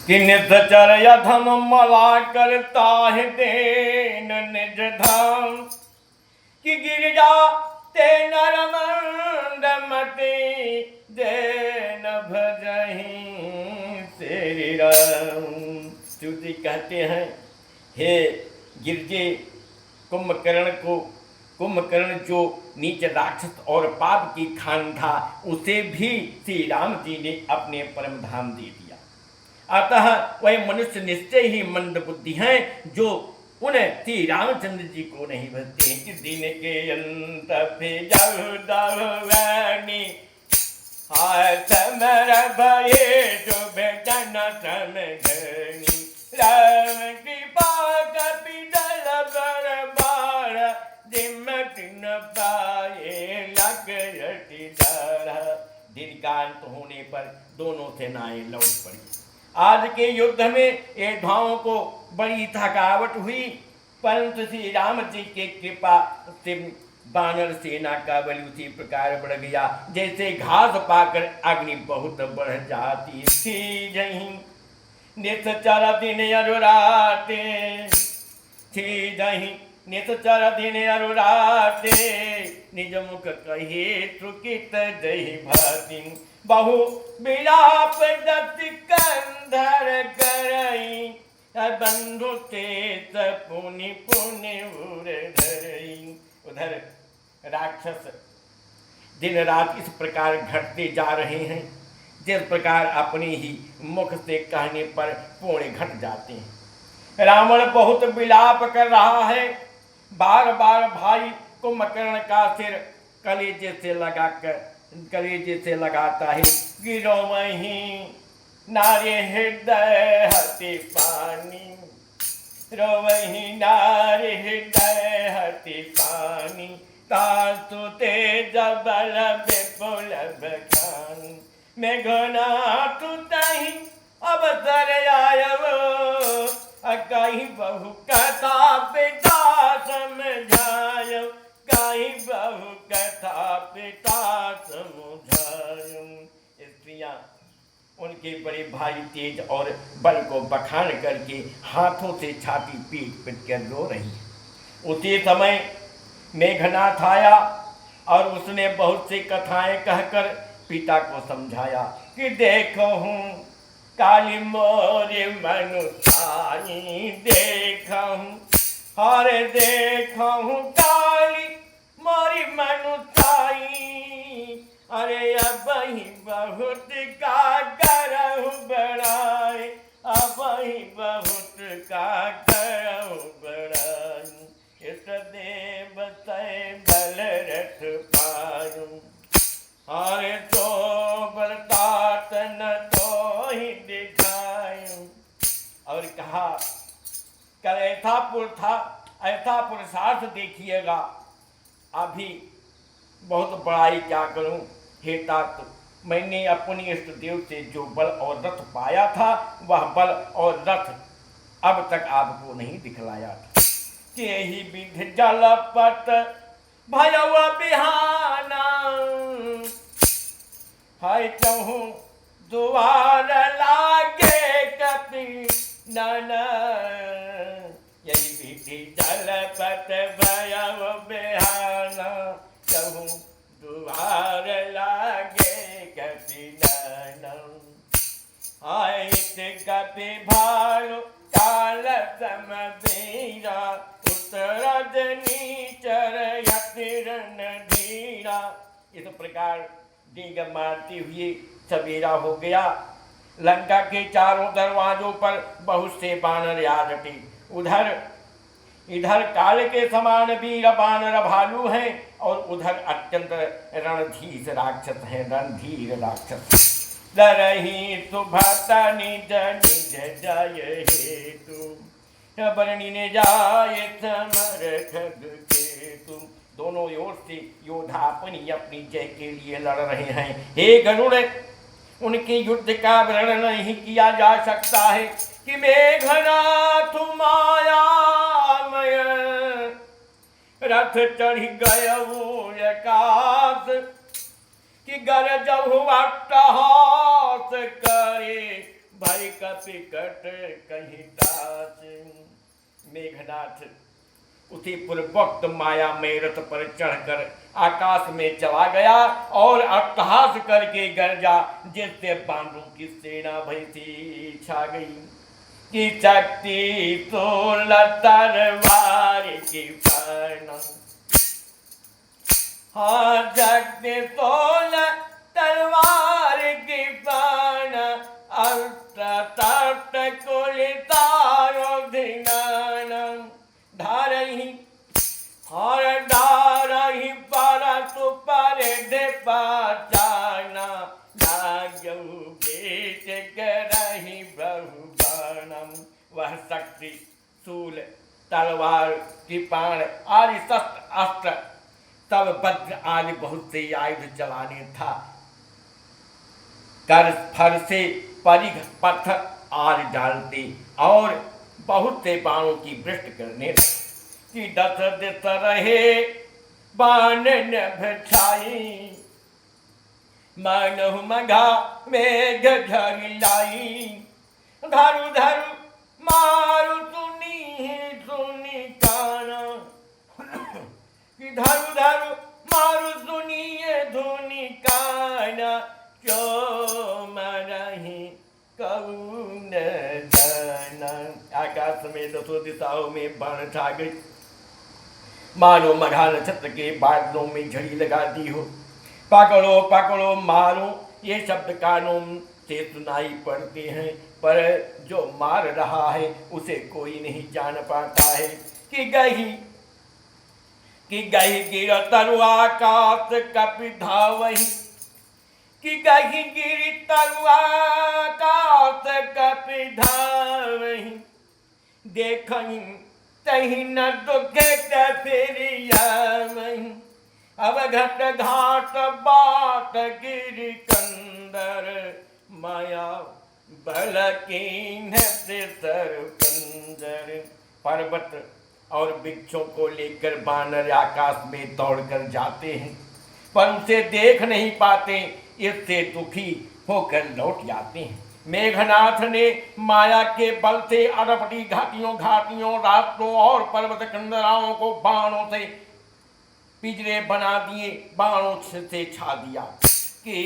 कि निश्चर यधम मला करता है देन निज धाम कि गिरिजा ते नरमंदमते देन भजहि श्री राम। श्रुति कहते हैं, हे गिरजे कुंभकर्ण जो नीच राक्षस और पाप की खान था, उसे भी श्री राम जी ने अपने परम धाम दे दिया। अतः वह मनुष्य निश्चय ही मंद बुद्धि हैं जो उन श्री रामचंद्र जी को नहीं भजते। कि दिन के अंत पे जगदानी समर भये जो बेटन समझनी राम कृपा कपिदल बरबार दिमक न पाए लकयति धरा। दिन का अंत होने पर दोनों सेनाएं लौट पड़ी। आज के युद्ध में योद्धाओं को बड़ी थकावट हुई, परंतु श्री राम जी के कृपा से बानर सेना का बल उसी प्रकार बढ़ गया जैसे घास पाकर अग्नि बहुत बढ़ जाती थी। जहीं निश्चर दिन अरुराते थी, जहीं निश्चर दिन अरुराते निज मुख कहे त्रुकित जय भाति बहु विलाप दत्त कंधर करई बंधु तेत पुनि पुनि उर धरई। उधर राक्षस दिन रात इस प्रकार घटते जा रहे हैं जिस प्रकार अपने ही मुख से कहने पर पुण्य घट जाते हैं। रावण बहुत विलाप कर रहा है, बार बार भाई कुंभकर्ण का सिर कलेजे से लगाता है। गिरो वहीं नारे हृदय हति पानी, रोवही नारे हृदय हति पानी तासु तेज बल विपुल बखानी। मैं घनाथ तही अवसर आयव कहीं बहु कथा पिता समझायो, कहीं बहु कथा पिता समझायो। स्त्रियां उनके बड़े भाई तेज और बल को बखान करके हाथों से छाती पीट पीट कर रो रही है। उसी समय मेघनाथ आया और उसने बहुत सी कथाएं कहकर पिता को समझाया कि देखो हूँ काली मोरे मनुसाई, देखा हूँ और देखा हूँ काली मोरी मनुसाई। अरे अब ही बहुत का करहु बड़ाई, अब ही बहुत का करहु बड़ाई। इस देव तय बल रथ पायु, अरे तो बलतात न तो ही दिखायु। और कहा कल ऐसा पुरुषार्थ देखिएगा, अभी बहुत बड़ाई क्या करूं हे तात, मैंने अपनी इष्ट देव से जो बल और रथ पाया था वह बल और रथ अब तक आपको नहीं दिखलाया था। के ही विधि जलपत भयव बिहाना, हाय कहूँ द्वार लागे कपि नन। यही विधि जलपत भयव बिहाना, कहूँ द्वार लागे कपि नन। आय कपि भालु काल समबीरा, उत्तरद नीचर यतिरन धीरा। इस प्रकार डींग मारते हुए सवेरा हो गया। लंका के चारों दरवाजों पर बहुत से बानर आ डटे। इधर काल के समान वीर बानर भालू हैं और उधर अत्यंत रणधीर राक्षस हैं, रणधीर राक्षस। दरही सुभत निज निज जय हेतु, बरनी ने जाए समर खग केतु। दोनों ओर से योद्धा अपनी अपनी जय के लिए लड़ रहे हैं। हे गरुड़, उनके युद्ध का वर्णन नहीं किया जा सकता है कि मेघनाथ मायामय रथ चढ़ गयऊ आकाश, कि गरजहु अट्टहास करे भाई कपि कट कहीं दास। मेघनाथ उसी पूर्वोक्त माया में रथ पर चढ़कर आकाश में चला गया और अट्टहास करके गरजा, जिससे पांडवों की सेना भयसी छा गई। कि शक्ति तोल तरवार की प्राण, हाँ शक्ति तोल तलवार की प्राण, अष्ट तप्त कुलितारो धिनान। धारही हर डारही परतु परिधि पहचाना, नागयऊ बेट करही बहुबाणम। वह शक्ति शूल तलवार कृपाण आदि शस्त्र अस्त्र तब वज्र आदि बहुत से आयुध चलाने था। कर फर से परिघ पत्थर आदि डालते और बहुत से बाणों की वृष्टि करने कि दस दिस रहे बाण छाई, मानहु मघा मेघ झरी लाई। धरु धरु मारु सुनी सुनी काना, कि धरु धरु मारु सुनिए धुनि काना। क्यों मरही कौन जाना। आकाश में दसों दिशाओं में बाण छा गई, मानो मघा नक्षत्र के बादलों में झड़ी लगा दी हो। पकड़ो पकड़ो मारो ये शब्द कानों से सुनाई पड़ते हैं, पर जो मार रहा है उसे कोई नहीं जान पाता है। कि गही गिर तरु आकाश कपि धावही, कि गही गिरी तरु आकाश कपि धावही। देखही तही न दुखे फिर यामही, अवघट घाट बाट गिरि कंदर। माया बल कीन्ह सर कंजर। पर्वत और वृक्षों को लेकर वानर आकाश में दौड़कर जाते हैं, पर उसे देख नहीं पाते, इससे दुखी होकर लौट जाते हैं। मेघनाथ ने माया के बल से अरपटी घाटियों रास्तों और पर्वत कंदराओं को बाणों से पिंजरे बना दिए, बाणों से छा दिया कि